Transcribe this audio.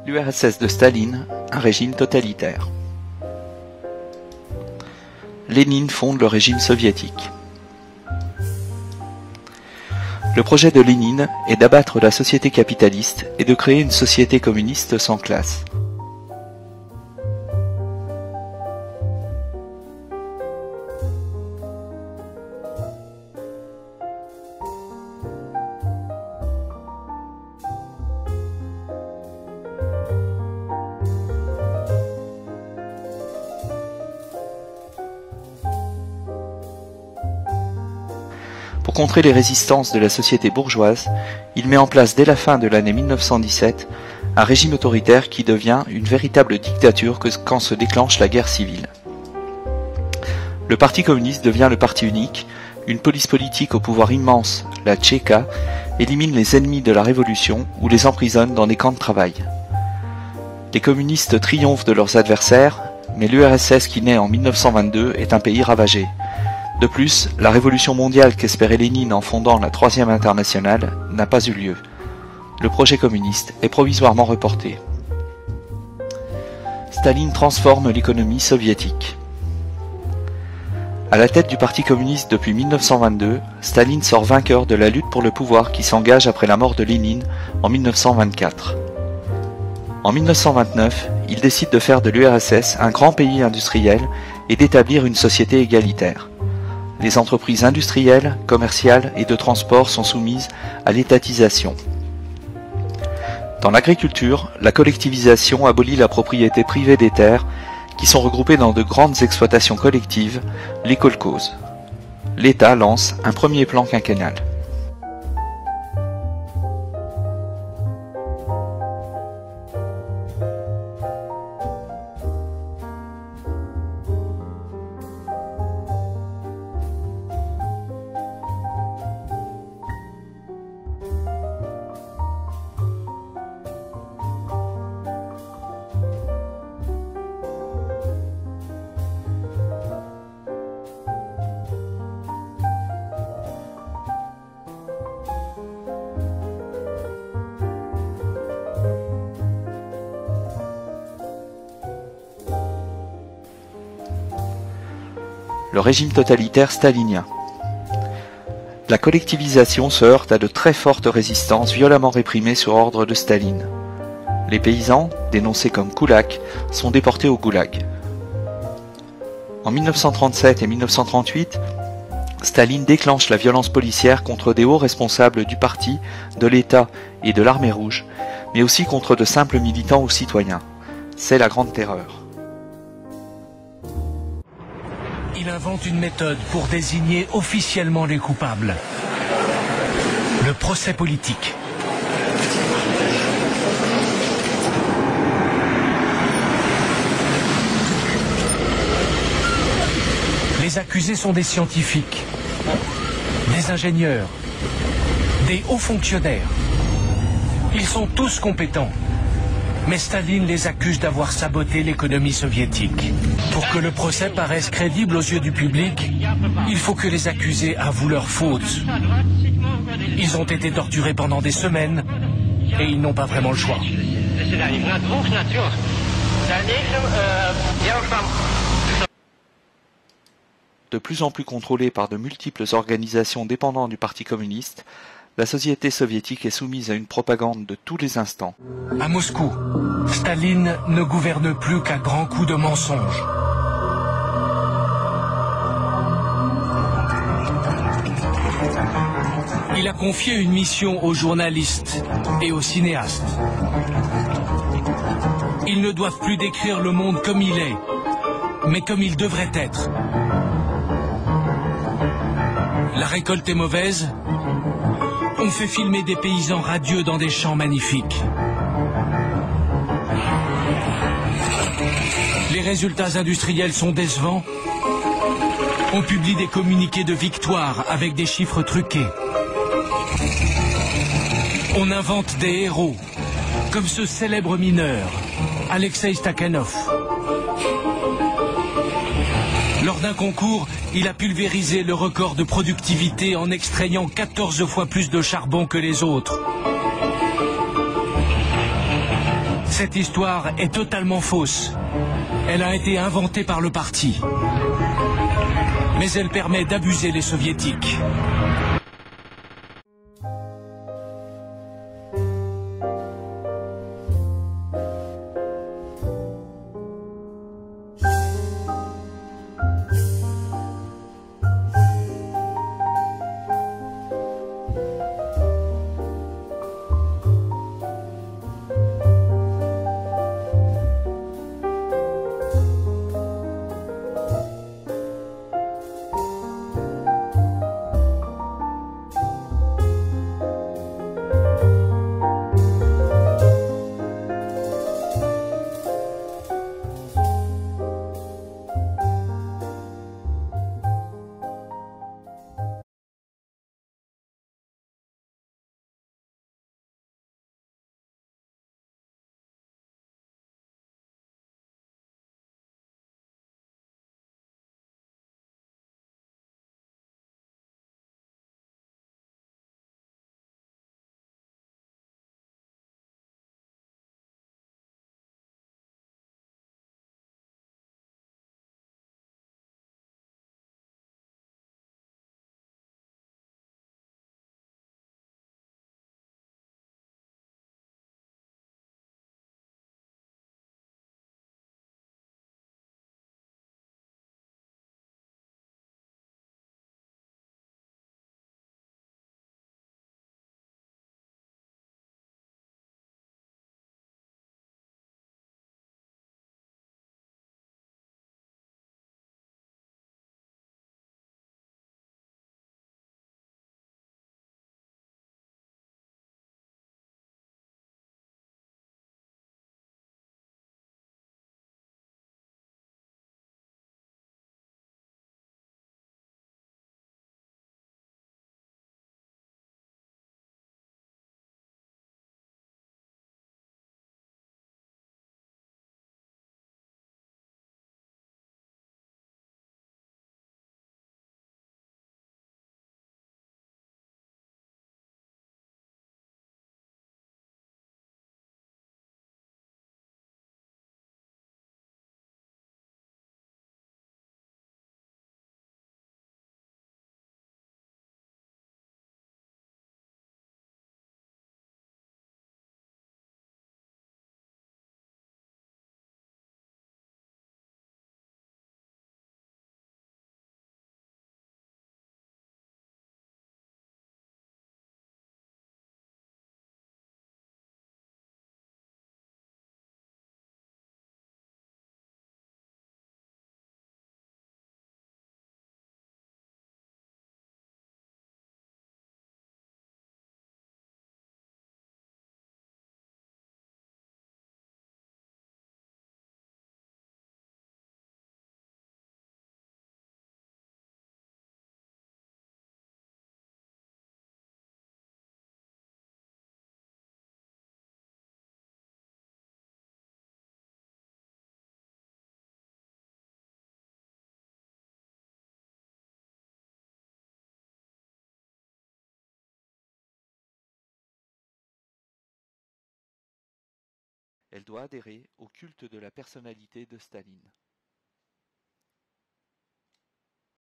L'URSS de Staline, un régime totalitaire. Lénine fonde le régime soviétique. Le projet de Lénine est d'abattre la société capitaliste et de créer une société communiste sans classe. Pour contrer les résistances de la société bourgeoise, il met en place dès la fin de l'année 1917 un régime autoritaire qui devient une véritable dictature quand se déclenche la guerre civile. Le Parti communiste devient le parti unique, une police politique au pouvoir immense, la Tchéka, élimine les ennemis de la révolution ou les emprisonne dans des camps de travail. Les communistes triomphent de leurs adversaires, mais l'URSS qui naît en 1922 est un pays ravagé. De plus, la révolution mondiale qu'espérait Lénine en fondant la Troisième Internationale n'a pas eu lieu. Le projet communiste est provisoirement reporté. Staline transforme l'économie soviétique. À la tête du Parti communiste depuis 1922, Staline sort vainqueur de la lutte pour le pouvoir qui s'engage après la mort de Lénine en 1924. En 1929, il décide de faire de l'URSS un grand pays industriel et d'établir une société égalitaire. Les entreprises industrielles, commerciales et de transport sont soumises à l'étatisation. Dans l'agriculture, la collectivisation abolit la propriété privée des terres qui sont regroupées dans de grandes exploitations collectives, les kolkhozes. L'État lance un premier plan quinquennal. Le régime totalitaire stalinien. La collectivisation se heurte à de très fortes résistances violemment réprimées sur ordre de Staline. Les paysans, dénoncés comme koulaks, sont déportés au goulag. En 1937 et 1938, Staline déclenche la violence policière contre des hauts responsables du parti, de l'État et de l'armée rouge, mais aussi contre de simples militants ou citoyens. C'est la Grande Terreur. Il invente une méthode pour désigner officiellement les coupables. Le procès politique. Les accusés sont des scientifiques, des ingénieurs, des hauts fonctionnaires. Ils sont tous compétents. Mais Staline les accuse d'avoir saboté l'économie soviétique. Pour que le procès paraisse crédible aux yeux du public, il faut que les accusés avouent leurs fautes. Ils ont été torturés pendant des semaines et ils n'ont pas vraiment le choix. De plus en plus contrôlée par de multiples organisations dépendantes du Parti communiste, la société soviétique est soumise à une propagande de tous les instants. À Moscou, Staline ne gouverne plus qu'à grands coups de mensonges. Il a confié une mission aux journalistes et aux cinéastes. Ils ne doivent plus décrire le monde comme il est, mais comme il devrait être. La récolte est mauvaise. On fait filmer des paysans radieux dans des champs magnifiques. Les résultats industriels sont décevants. On publie des communiqués de victoire avec des chiffres truqués. On invente des héros, comme ce célèbre mineur, Alexei Stakhanov. Lors d'un concours, il a pulvérisé le record de productivité en extrayant 14 fois plus de charbon que les autres. Cette histoire est totalement fausse. Elle a été inventée par le parti. Mais elle permet d'abuser les soviétiques. Elle doit adhérer au culte de la personnalité de Staline.